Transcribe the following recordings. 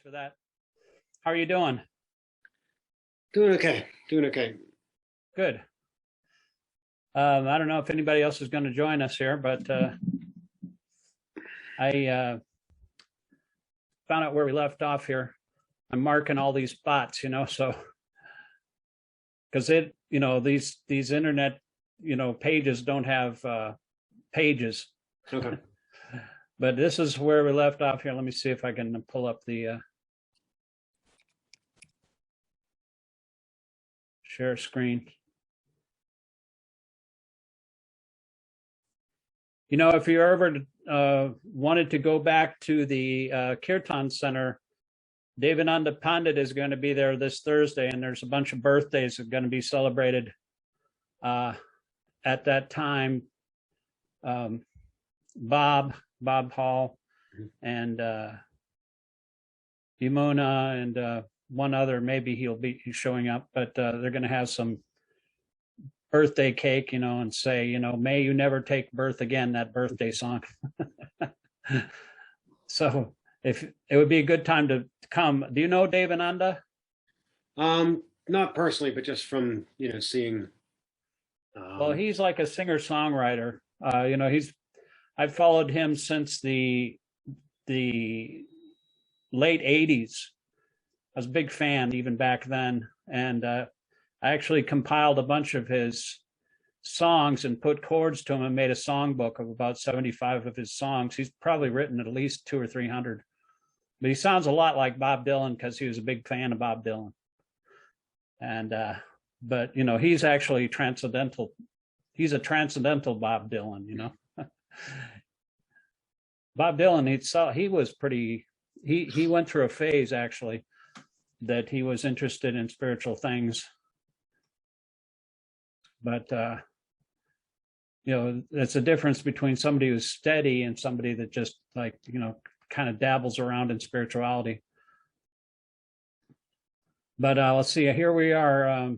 for that. How are you doing? Doing okay. Doing okay. Good. I don't know if anybody else is going to join us here, but I found out where we left off here. I'm marking all these spots, so because these internet, pages don't have pages. Okay. But this is where we left off here. Let me see if I can pull up the share screen. If you ever wanted to go back to the Kirtan Center, Devananda Pandit is going to be there this Thursday, and there's a bunch of birthdays that are going to be celebrated at that time. Bob Hall and Yamuna and one other, maybe he'll be showing up, but they're going to have some birthday cake, and say, may you never take birth again, that birthday song. So if it would be a good time to come. Do you know Devananda? Not personally, but just from, seeing. Well, he's like a singer-songwriter. I've followed him since the late 80s. I was a big fan even back then. And I actually compiled a bunch of his songs and put chords to him and made a songbook of about 75 of his songs. He's probably written at least 200 or 300. But he sounds a lot like Bob Dylan because he was a big fan of Bob Dylan. And but he's actually transcendental. He's a transcendental Bob Dylan, Bob Dylan, he was pretty, he went through a phase actually that he was interested in spiritual things. But it's a difference between somebody who's steady and somebody that just kind of dabbles around in spirituality. But let's see, here we are,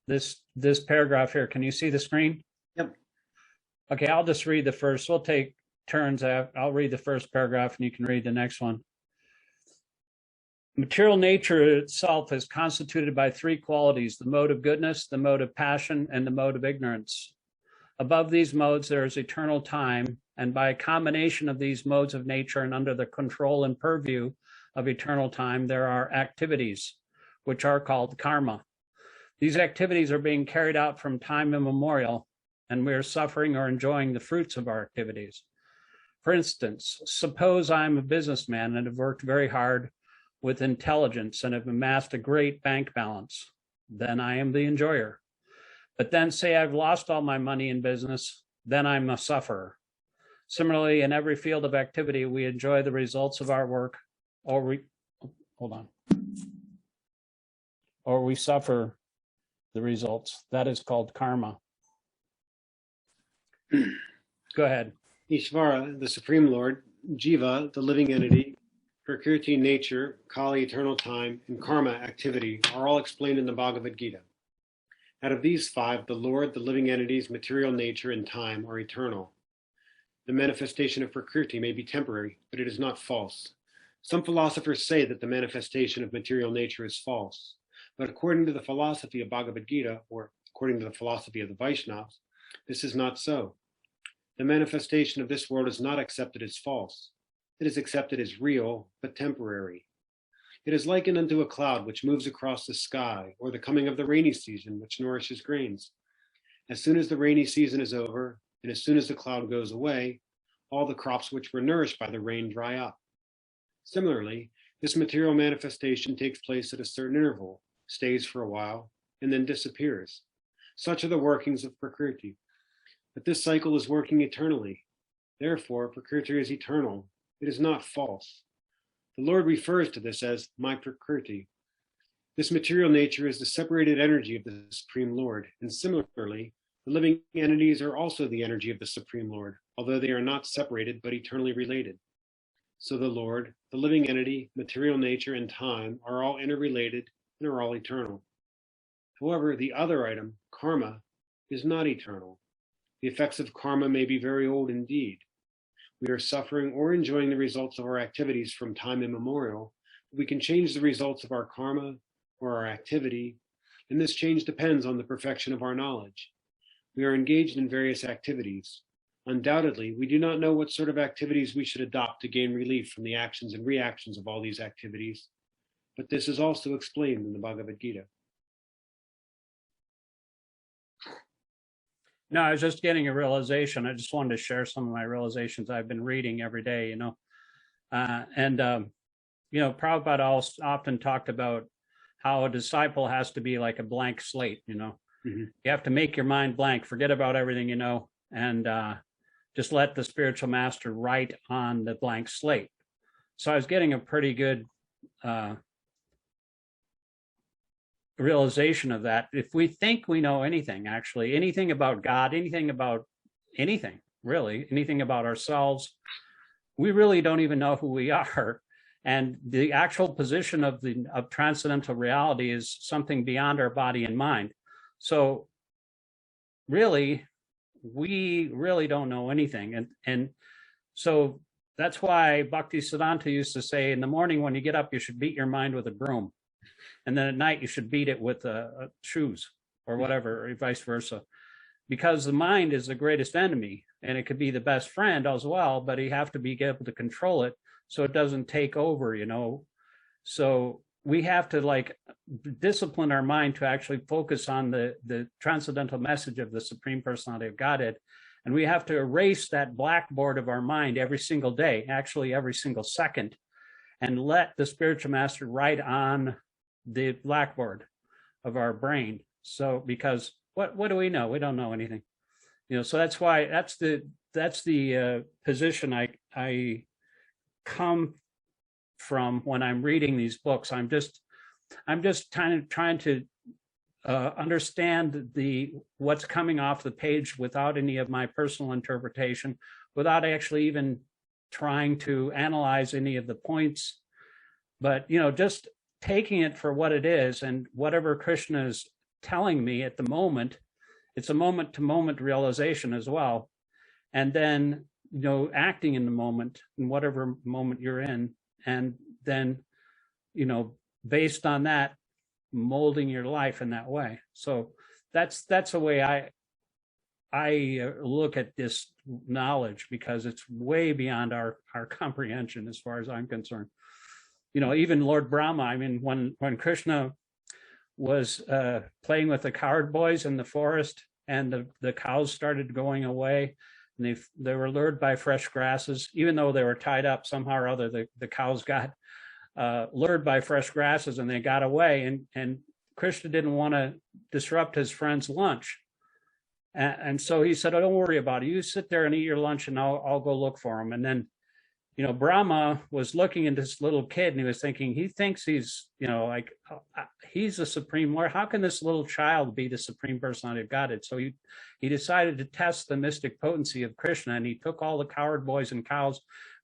this paragraph here. Can you see the screen? Yep. Okay, I'll just read the first. We'll take turns. I'll read the first paragraph and you can read the next one. Material nature itself is constituted by three qualities: the mode of goodness, the mode of passion, and the mode of ignorance. Above these modes, there is eternal time, and by a combination of these modes of nature and under the control and purview of eternal time, there are activities, which are called karma. These activities are being carried out from time immemorial, and we are suffering or enjoying the fruits of our activities. For instance, suppose I'm a businessman and have worked very hard with intelligence and have amassed a great bank balance. Then I am the enjoyer. But then say I've lost all my money in business, then I'm a sufferer. Similarly, in every field of activity, we enjoy the results of our work, or we suffer the results. That is called karma. Go ahead. Ishvara, the Supreme Lord, Jiva, the living entity, Prakriti, nature, Kali, eternal time, and karma, activity, are all explained in the Bhagavad-gītā. Out of these five, the Lord, the living entities, material nature, and time are eternal. The manifestation of Prakriti may be temporary, but it is not false. Some philosophers say that the manifestation of material nature is false. But according to the philosophy of Bhagavad-gītā, or according to the philosophy of the Vaishnavas, this is not so. The manifestation of this world is not accepted as false. It is accepted as real, but temporary. It is likened unto a cloud which moves across the sky, or the coming of the rainy season, which nourishes grains. As soon as the rainy season is over, and as soon as the cloud goes away, all the crops which were nourished by the rain dry up. Similarly, this material manifestation takes place at a certain interval, stays for a while, and then disappears. Such are the workings of Prakriti. But this cycle is working eternally. Therefore, Prakriti is eternal. It is not false. The Lord refers to this as my Prakriti. This material nature is the separated energy of the Supreme Lord, and similarly, the living entities are also the energy of the Supreme Lord, although they are not separated but eternally related. So the Lord, the living entity, material nature, and time are all interrelated and are all eternal. However, the other item, karma, is not eternal. The effects of karma may be very old indeed. We are suffering or enjoying the results of our activities from time immemorial, We can change the results of our karma or our activity, and this change depends on the perfection of our knowledge. We are engaged in various activities. Undoubtedly, we do not know what sort of activities we should adopt to gain relief from the actions and reactions of all these activities, but this is also explained in the Bhagavad-gītā. No, I was just getting a realization. I just wanted to share some of my realizations I've been reading every day, Prabhupada often talked about how a disciple has to be like a blank slate, You have to make your mind blank, forget about everything you know, and just let the spiritual master write on the blank slate. So I was getting a pretty good realization of that. If we think we know anything, actually, anything about God, anything about anything, really, anything about ourselves, we really don't even know who we are. And the actual position of transcendental reality is something beyond our body and mind. So really, we really don't know anything. And so that's why Bhaktisiddhanta used to say, in the morning when you get up, you should beat your mind with a broom. And then at night, you should beat it with shoes or whatever, or vice versa. Because the mind is the greatest enemy, and it could be the best friend as well, but you have to be able to control it so it doesn't take over, So we have to discipline our mind to actually focus on the transcendental message of the Supreme Personality of Godhead. And we have to erase that blackboard of our mind every single day, actually every single second, and let the spiritual master write on the blackboard of our brain. So because what do we know? We don't know anything. So that's why that's the position I come from when I'm reading these books. I'm just trying to understand what's coming off the page without any of my personal interpretation, without actually even trying to analyze any of the points, but just taking it for what it is, and whatever Krishna is telling me at the moment, it's a moment-to-moment realization as well. And then, acting in the moment, in whatever moment you're in, and then, based on that, molding your life in that way. So that's the way I look at this knowledge, because it's way beyond our comprehension as far as I'm concerned. Even Lord Brahma, when Krishna was playing with the cowherd boys in the forest, and the cows started going away, and they were lured by fresh grasses, even though they were tied up somehow or other, the cows got lured by fresh grasses and they got away, and Krishna didn't want to disrupt his friend's lunch. And so he said, "Oh, don't worry about it. You sit there and eat your lunch, and I'll go look for him." And then Brahma was looking at this little kid, and he was thinking, he thinks he's, he's the Supreme Lord. How can this little child be the Supreme Personality of Godhead? So he decided to test the mystic potency of Krishna, and he took all the cowherd boys and cows,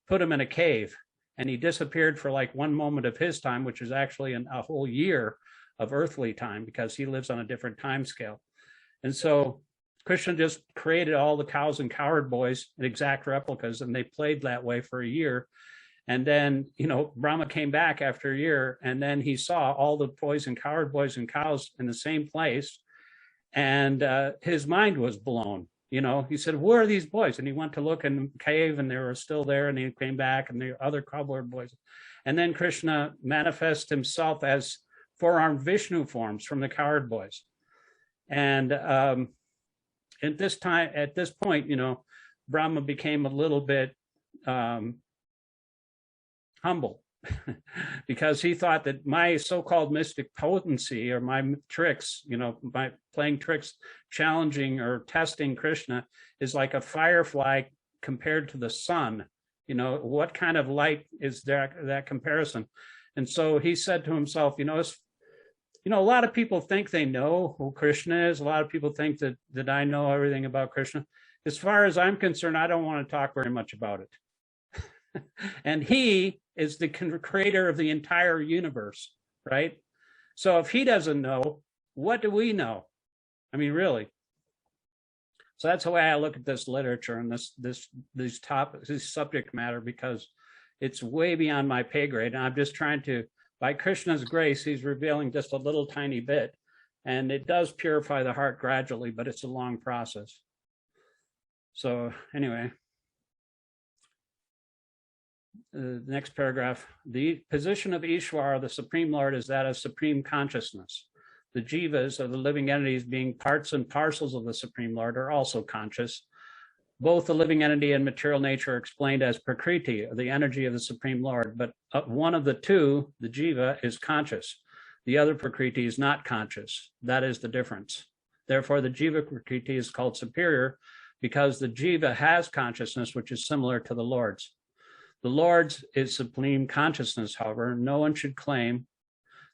put them in a cave, and he disappeared for one moment of his time, which is actually a whole year of earthly time, because he lives on a different time scale. And so Krishna just created all the cows and cowherd boys in exact replicas, and they played that way for a year. And then, Brahma came back after a year, and then he saw all the boys and cowherd boys and cows in the same place. And his mind was blown. He said, "Where are these boys?" And he went to look in the cave, and they were still there. And he came back, and the other cowherd boys. And then Krishna manifests himself as four-armed Vishnu forms from the cowherd boys. And at this point, Brahma became a little bit humble because he thought that my so-called mystic potency, or my tricks, my playing tricks, challenging or testing Krishna, is like a firefly compared to the sun. What kind of light is that comparison? And so he said to himself, a lot of people think they know who Krishna is. A lot of people think that I know everything about Krishna. As far as I'm concerned, I don't want to talk very much about it. And he is the creator of the entire universe, right? So if he doesn't know, what do we know? Really. So that's the way I look at this literature and these topics, this subject matter, because it's way beyond my pay grade. And I'm just trying to By Krishna's grace, he's revealing just a little tiny bit, and it does purify the heart gradually, but it's a long process. So anyway, the next paragraph, the position of Ishvara, the Supreme Lord, is that of supreme consciousness. The jivas, or the living entities, being parts and parcels of the Supreme Lord, are also conscious. Both the living entity and material nature are explained as prakriti, or the energy of the Supreme Lord, but one of the two, the jiva, is conscious. The other prakriti is not conscious. That is the difference. Therefore, the jiva prakriti is called superior because the jiva has consciousness, which is similar to the Lord's. The Lord's is supreme consciousness, however. No one should claim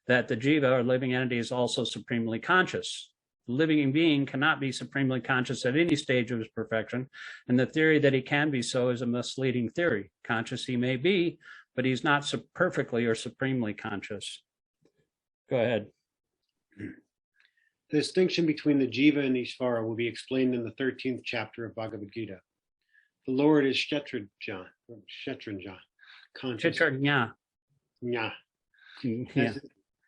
that the jiva, or living entity, is also supremely conscious. The living being cannot be supremely conscious at any stage of his perfection, and the theory that he can be so is a misleading theory. Conscious he may be, but he's not perfectly or supremely conscious. Go ahead. The distinction between the jiva and Ishvara will be explained in the 13th chapter of Bhagavad-gītā. The Lord is Kshetrajna, conscious. Kshetrajna. Yeah. Yeah.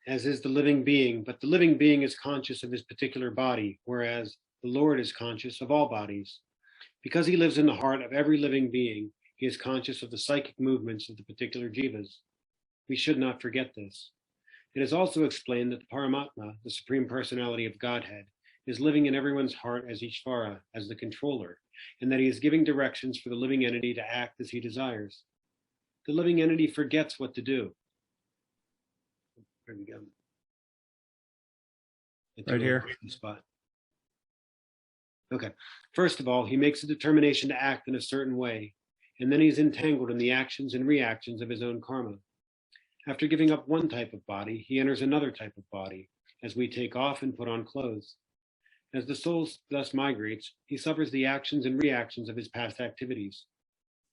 As is the living being, but the living being is conscious of his particular body, whereas the Lord is conscious of all bodies. Because he lives in the heart of every living being, he is conscious of the psychic movements of the particular jivas. We should not forget this. It is also explained that the Paramatma, the Supreme Personality of Godhead, is living in everyone's heart as Ishvara, as the controller, and that he is giving directions for the living entity to act as he desires. The living entity forgets what to do. There we go. Right here. Spot. Okay. First of all, he makes a determination to act in a certain way, and then he's entangled in the actions and reactions of his own karma. After giving up one type of body, he enters another type of body, as we take off and put on clothes. As the soul thus migrates, he suffers the actions and reactions of his past activities.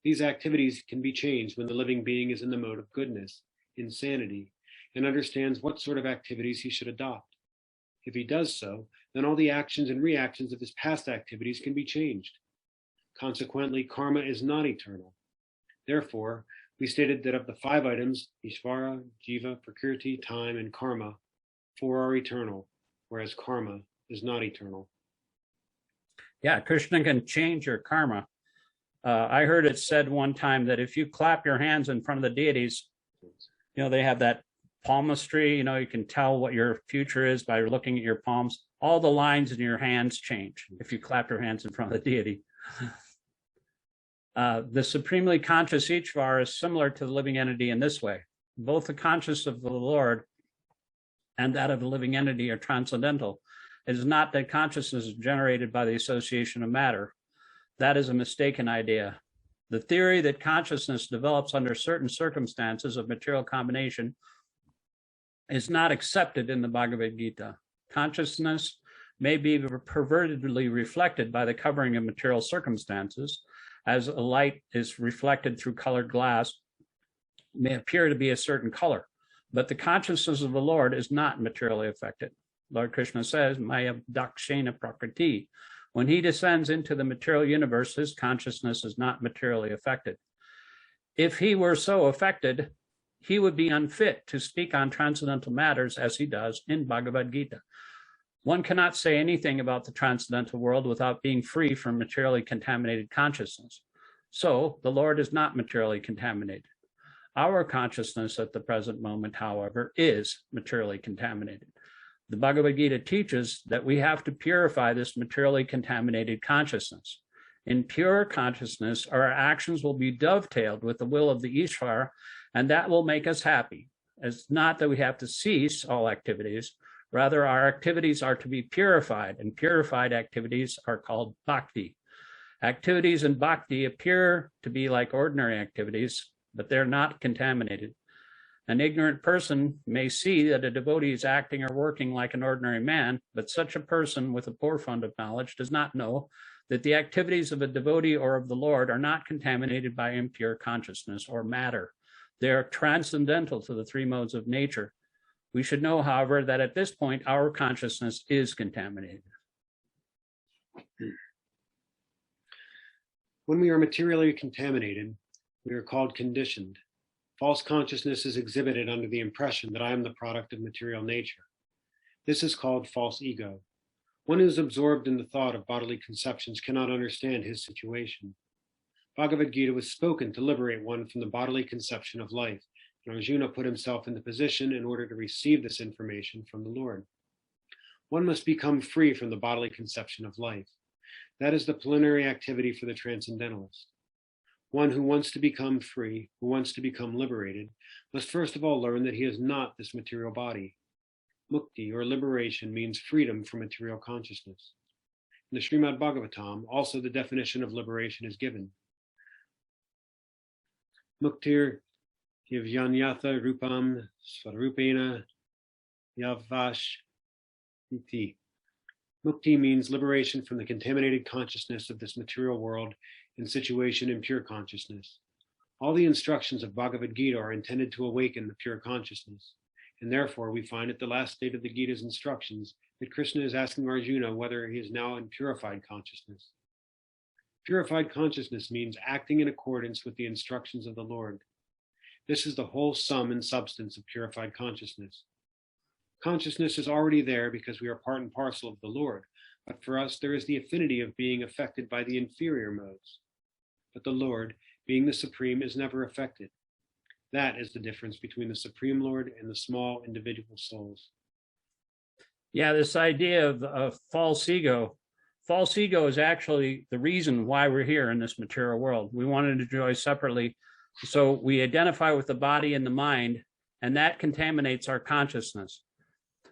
These activities can be changed when the living being is in the mode of goodness, insanity, and understands what sort of activities he should adopt. If he does so, then all the actions and reactions of his past activities can be changed. Consequently, karma is not eternal. Therefore, we stated that of the 5 items, Ishvara, Jiva, Prakriti, time, and karma, 4 are eternal, whereas karma is not eternal. Yeah, Krishna can change your karma. I heard it said one time that if you clap your hands in front of the deities, they have that palmistry, you can tell what your future is by looking at your palms. All the lines in your hands change if you clap your hands in front of the deity. The supremely conscious Ishvara is similar to the living entity in this way. Both the conscious of the Lord and that of the living entity are transcendental. It is not that consciousness is generated by the association of matter. That is a mistaken idea. The theory that consciousness develops under certain circumstances of material combination is not accepted in the Bhagavad-gītā. Consciousness may be pervertedly reflected by the covering of material circumstances, as a light is reflected through colored glass, may appear to be a certain color, but the consciousness of the Lord is not materially affected. Lord Krishna says, Maya dakshena prakriti. When he descends into the material universe, his consciousness is not materially affected. If he were so affected, he would be unfit to speak on transcendental matters as he does in Bhagavad-gītā. One cannot say anything about the transcendental world without being free from materially contaminated consciousness. So the Lord is not materially contaminated. Our consciousness at the present moment, however, is materially contaminated. The Bhagavad-gītā teaches that we have to purify this materially contaminated consciousness. In pure consciousness, our actions will be dovetailed with the will of the Ishvara, and that will make us happy. It's not that we have to cease all activities. Rather, our activities are to be purified, and purified activities are called bhakti. Activities in bhakti appear to be like ordinary activities, but they're not contaminated. An ignorant person may see that a devotee is acting or working like an ordinary man, but such a person with a poor fund of knowledge does not know that the activities of a devotee or of the Lord are not contaminated by impure consciousness or matter. They are transcendental to the 3 modes of nature. We should know, however, that at this point, our consciousness is contaminated. When we are materially contaminated, we are called conditioned, false consciousness is exhibited under the impression that I am the product of material nature. This is called false ego. One who is absorbed in the thought of bodily conceptions cannot understand his situation. Bhagavad-gītā was spoken to liberate one from the bodily conception of life, and Arjuna put himself in the position in order to receive this information from the Lord. One must become free from the bodily conception of life. That is the preliminary activity for the transcendentalist. One who wants to become free, who wants to become liberated, must first of all learn that he is not this material body. Mukti, or liberation, means freedom from material consciousness. In the Srimad Bhagavatam, also the definition of liberation is given. Muktir Yavjanyatha Rupam Svarupena Yavash Iti. Mukti means liberation from the contaminated consciousness of this material world and situation in pure consciousness. All the instructions of Bhagavad-gītā are intended to awaken the pure consciousness, and therefore we find at the last state of the Gita's instructions that Krishna is asking Arjuna whether he is now in purified consciousness. Purified consciousness means acting in accordance with the instructions of the Lord. This is the whole sum and substance of purified consciousness. Consciousness is already there because we are part and parcel of the Lord, but for us there is the affinity of being affected by the inferior modes. But the Lord, being the Supreme, is never affected. That is the difference between the Supreme Lord and the small individual souls. Yeah, this idea of false ego is actually the reason why we're here in this material world. We want to enjoy separately. So we identify with the body and the mind, and that contaminates our consciousness.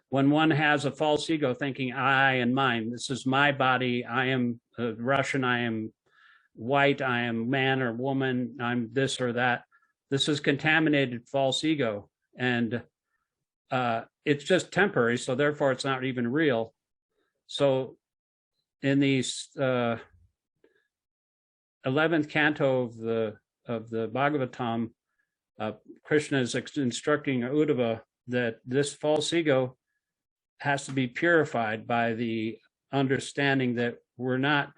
When one has a false ego thinking I and mine, this is my body, I am Russian, I am white, I am man or woman, I'm this or that. This is contaminated false ego, and it's just temporary, so therefore it's not even real. So in the 11th canto of the Bhagavatam, Krishna is instructing Uddhava that this false ego has to be purified by the understanding that we're not,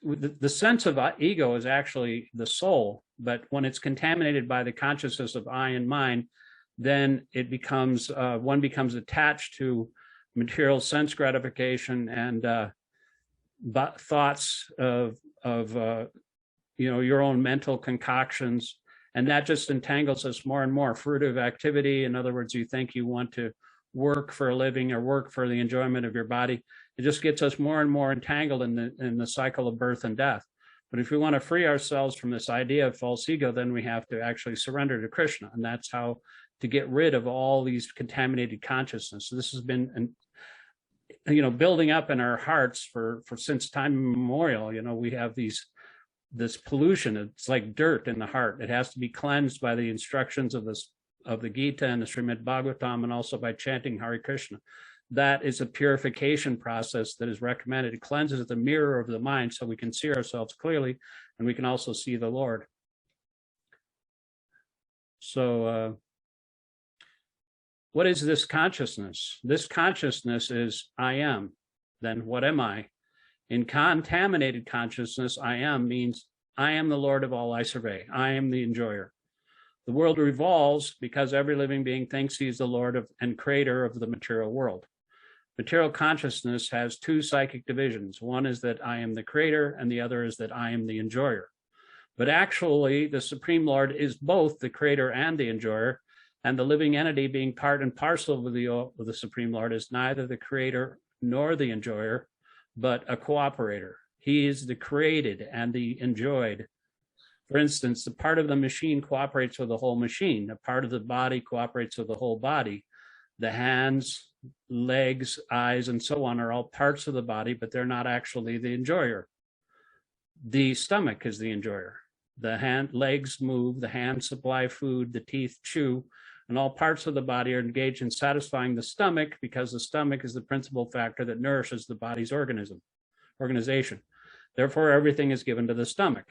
the sense of ego is actually the soul, but when it's contaminated by the consciousness of I and mine, then it becomes, one becomes attached to material sense gratification and thoughts of your own mental concoctions. And that just entangles us more and more. Fruitive activity, in other words, you think you want to work for a living or work for the enjoyment of your body. It just gets us more and more entangled in the cycle of birth and death. But if we want to free ourselves from this idea of false ego, then we have to actually surrender to Krishna. And that's how to get rid of all these contaminated consciousness. So this has been, building up in our hearts for since time immemorial. We have this pollution. It's like dirt in the heart. It has to be cleansed by the instructions of the Gita and the Srimad Bhagavatam, and also by chanting Hare Krishna. That is a purification process that is recommended. It cleanses the mirror of the mind so we can see ourselves clearly, and we can also see the Lord. So what is this consciousness? This consciousness is I am. Then what am I? In contaminated consciousness, I am means I am the Lord of all I survey. I am the enjoyer. The world revolves because every living being thinks he is the Lord of and creator of the material world. Material consciousness has two psychic divisions. One is that I am the creator, and the other is that I am the enjoyer. But actually, the Supreme Lord is both the creator and the enjoyer, and the living entity being part and parcel of the Supreme Lord is neither the creator nor the enjoyer, but a cooperator. He is the created and the enjoyed. For instance, the part of the machine cooperates with the whole machine. A part of the body cooperates with the whole body. The hands, legs, eyes, and so on are all parts of the body, but they're not actually the enjoyer. The stomach is the enjoyer. The legs move, the hands supply food, the teeth chew, and all parts of the body are engaged in satisfying the stomach, because the stomach is the principal factor that nourishes the body's organization. Therefore, everything is given to the stomach.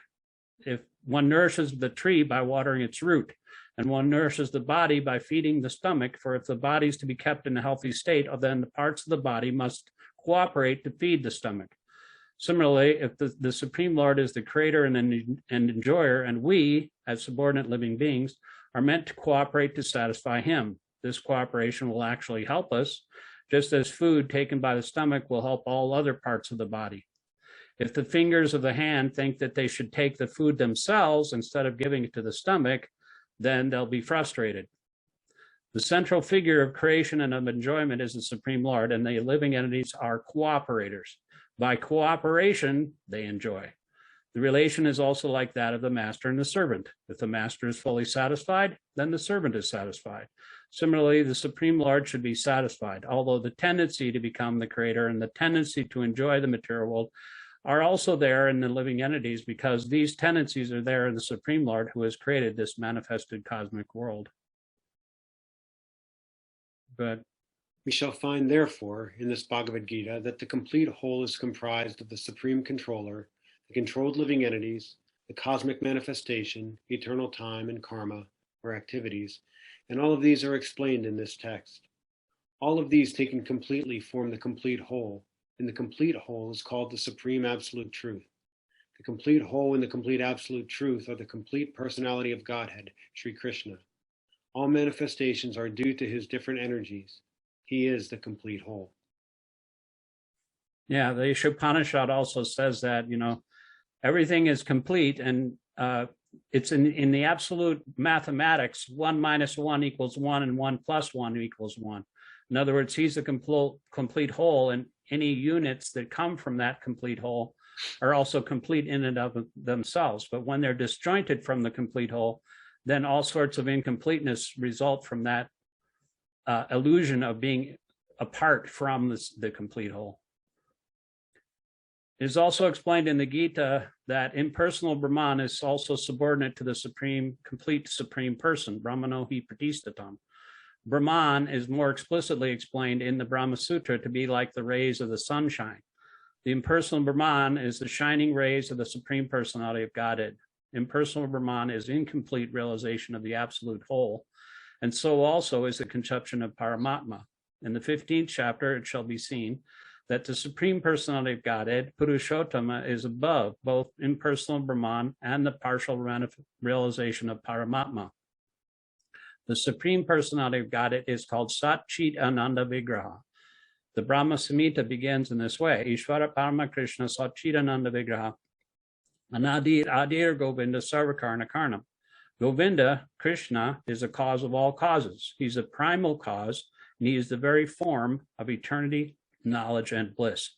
If one nourishes the tree by watering its root, and one nourishes the body by feeding the stomach, for if the body is to be kept in a healthy state, then the parts of the body must cooperate to feed the stomach. Similarly, if the Supreme Lord is the creator and enjoyer, and we, as subordinate living beings, are meant to cooperate to satisfy him. This cooperation will actually help us, just as food taken by the stomach will help all other parts of the body. If the fingers of the hand think that they should take the food themselves instead of giving it to the stomach, then they'll be frustrated. The central figure of creation and of enjoyment is the Supreme Lord, and the living entities are cooperators. By cooperation, they enjoy. The relation is also like that of the master and the servant. If the master is fully satisfied, then the servant is satisfied. Similarly, the Supreme Lord should be satisfied, although the tendency to become the creator and the tendency to enjoy the material world are also there in the living entities, because these tendencies are there in the Supreme Lord who has created this manifested cosmic world. But we shall find, therefore, in this Bhagavad-gītā that the complete whole is comprised of the Supreme Controller, the controlled living entities, the cosmic manifestation, eternal time, and karma, or activities, and all of these are explained in this text. All of these taken completely form the complete whole, and the complete whole is called the Supreme Absolute Truth. The complete whole and the complete Absolute Truth are the complete personality of Godhead, Sri Krishna. All manifestations are due to his different energies. He is the complete whole. Yeah, the Upanishad also says that, everything is complete, and it's in the absolute mathematics, 1 minus 1 equals 1, and 1 plus 1 equals 1. In other words, he's the complete whole, and any units that come from that complete whole are also complete in and of themselves. But when they're disjointed from the complete whole, then all sorts of incompleteness result from that illusion of being apart from the complete whole. It is also explained in the Gita that impersonal Brahman is also subordinate to the complete supreme person, Brahmano hi pratistatam. Brahman is more explicitly explained in the Brahma Sutra to be like the rays of the sunshine. The impersonal Brahman is the shining rays of the Supreme Personality of Godhead. Impersonal Brahman is incomplete realization of the absolute whole, and so also is the conception of Paramatma. In the 15th chapter, it shall be seen that the Supreme Personality of Godhead, Purushottama, is above both impersonal Brahman and the partial realization of Paramatma. The Supreme Personality of Godhead is called Sat Chit Ananda Vigraha. The Brahma Samhita begins in this way: Ishvara Parama Krishna Sat Chit Ananda Vigraha Adir Govinda Sarvakarna Karnam. Govinda, Krishna, is the cause of all causes. He's a primal cause, and he is the very form of eternity, knowledge, and bliss.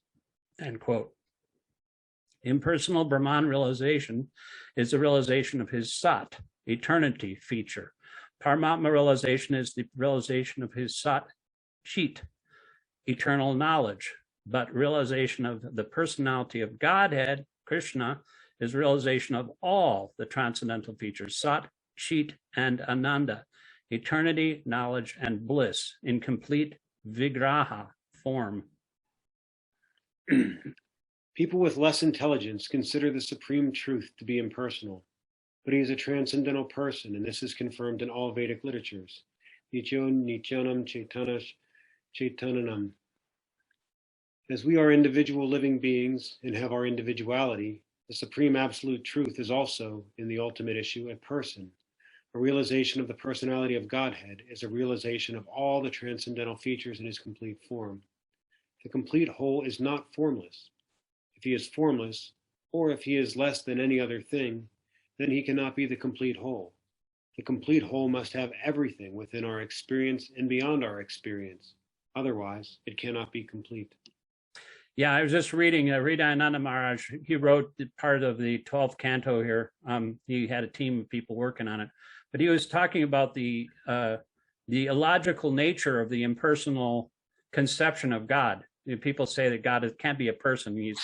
End quote. Impersonal Brahman realization is the realization of his Sat, eternity feature. Paramatma realization is the realization of his Sat Chit, eternal knowledge. But realization of the personality of Godhead, Krishna, is realization of all the transcendental features, Sat, Chit, and Ananda, eternity, knowledge, and bliss in complete Vigraha form. People with less intelligence consider the Supreme Truth to be impersonal, but he is a transcendental person, and this is confirmed in all Vedic literatures. Nityo Nityanam Chaitananam. As we are individual living beings and have our individuality, the Supreme Absolute Truth is also, in the ultimate issue, a person. A realization of the personality of Godhead is a realization of all the transcendental features in his complete form. The complete whole is not formless. If he is formless, or if he is less than any other thing, then he cannot be the complete whole. The complete whole must have everything within our experience and beyond our experience. Otherwise, it cannot be complete. Yeah, I was just reading Hridayananda Maharaj. He wrote part of the 12th canto here. He had a team of people working on it, but he was talking about the illogical nature of the impersonal conception of God. People say that God can't be a person. He's,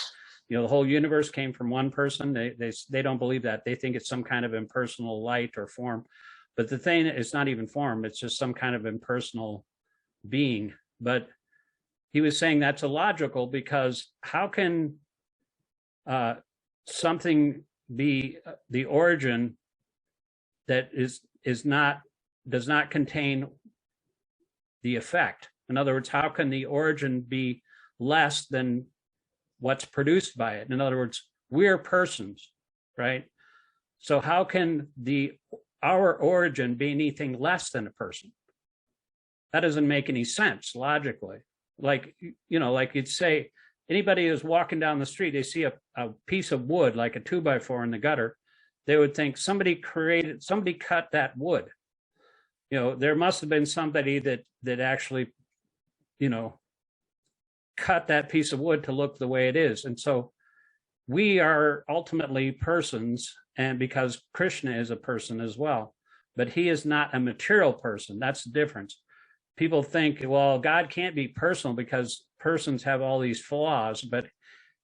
the whole universe came from one person. They don't believe that. They think it's some kind of impersonal light or form. But the thing is not even form. It's just some kind of impersonal being. But he was saying that's illogical, because how can something be the origin that does not contain the effect? In other words, how can the origin be less than what's produced by it? In other words, we're persons, right? So how can our origin be anything less than a person? That doesn't make any sense logically. Like, like you'd say, anybody who's walking down the street, they see a piece of wood, like a 2x4 in the gutter, they would think somebody cut that wood. There must have been somebody that actually, cut that piece of wood to look the way it is. And so we are ultimately persons, and because Krishna is a person as well, but he is not a material person. That's the difference. People think, well, God can't be personal because persons have all these flaws, but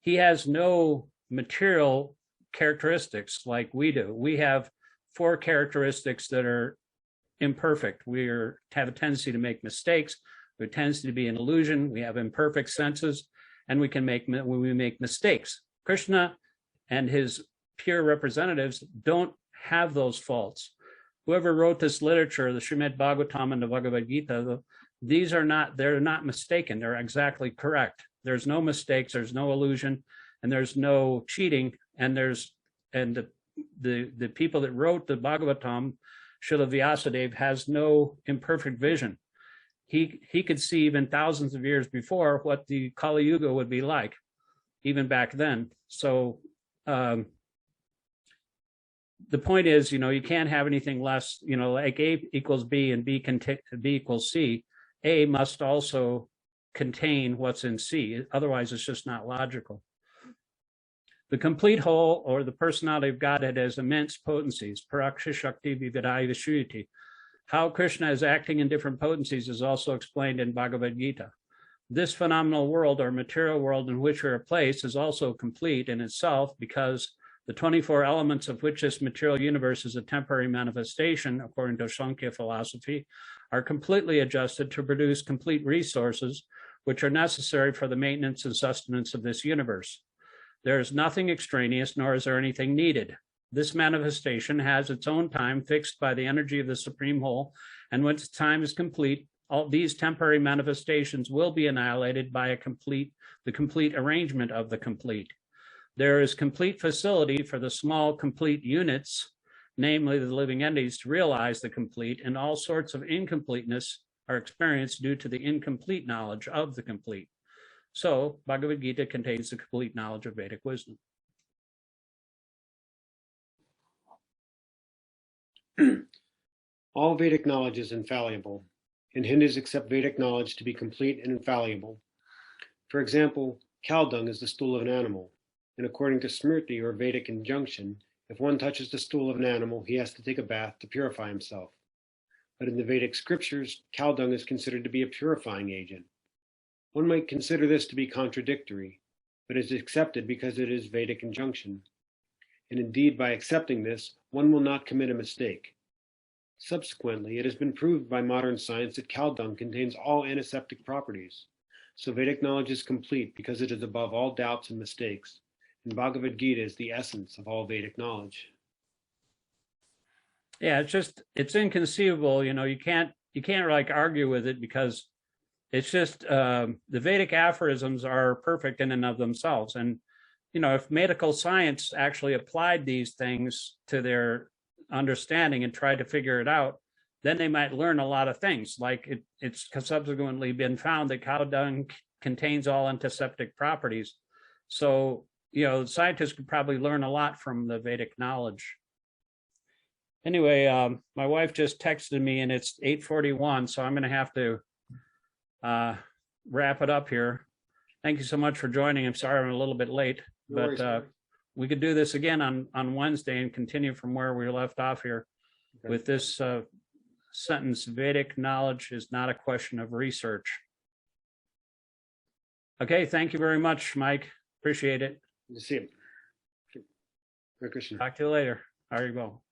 he has no material characteristics like we do. We have 4 characteristics that are imperfect. We have a tendency to make mistakes. We have a tendency to be an illusion. We have imperfect senses, and we make mistakes. Krishna and his pure representatives don't have those faults. Whoever wrote this literature, the Srimad Bhagavatam and the Bhagavad-gītā, they're not mistaken. They're exactly correct. There's no mistakes, there's no illusion, and there's no cheating. And the people that wrote the Bhagavatam, Srila Vyasadeva, has no imperfect vision. He could see even thousands of years before what the Kali Yuga would be like, even back then. So the point is, you can't have anything less, like A equals B and B equals C. A must also contain what's in C. Otherwise, it's just not logical. The complete whole, or the personality of Godhead, has immense potencies. Paraksha Shakti Vividaya Vishuddhiti. How Krishna is acting in different potencies is also explained in Bhagavad-gītā. This phenomenal world, or material world in which we are placed, is also complete in itself, because the 24 elements of which this material universe is a temporary manifestation, according to Sankhya philosophy, are completely adjusted to produce complete resources which are necessary for the maintenance and sustenance of this universe. There is nothing extraneous, nor is there anything needed. This manifestation has its own time fixed by the energy of the Supreme Whole, and when its time is complete, all these temporary manifestations will be annihilated by the complete arrangement of the complete. There is complete facility for the small complete units, namely the living entities, to realize the complete, and all sorts of incompleteness are experienced due to the incomplete knowledge of the complete. So, Bhagavad-gītā contains the complete knowledge of Vedic wisdom. All Vedic knowledge is infallible, and Hindus accept Vedic knowledge to be complete and infallible. For example, cow dung is the stool of an animal, and according to Smriti, or Vedic injunction, if one touches the stool of an animal, he has to take a bath to purify himself. But in the Vedic scriptures, cow dung is considered to be a purifying agent. One might consider this to be contradictory, but it is accepted because it is Vedic injunction. And indeed, by accepting this, one will not commit a mistake. Subsequently, it has been proved by modern science that cow dung contains all antiseptic properties. So Vedic knowledge is complete because it is above all doubts and mistakes. And Bhagavad-gītā is the essence of all Vedic knowledge. Yeah, it's inconceivable. You can't like argue with it, because it's just the Vedic aphorisms are perfect in and of themselves. And if medical science actually applied these things to their understanding and tried to figure it out, then they might learn a lot of things. Like it's subsequently been found that cow dung contains all antiseptic properties. So, scientists could probably learn a lot from the Vedic knowledge. Anyway, my wife just texted me, and it's 8:41, so I'm going to have to wrap it up here. Thank you so much for joining. I'm sorry I'm a little bit late, but we could do this again on Wednesday and continue from where we left off here with this sentence: Vedic knowledge is not a question of research. Okay, thank you very much, Mike. Appreciate it. Good to see you. Hare Krishna. Talk to you later. There you go.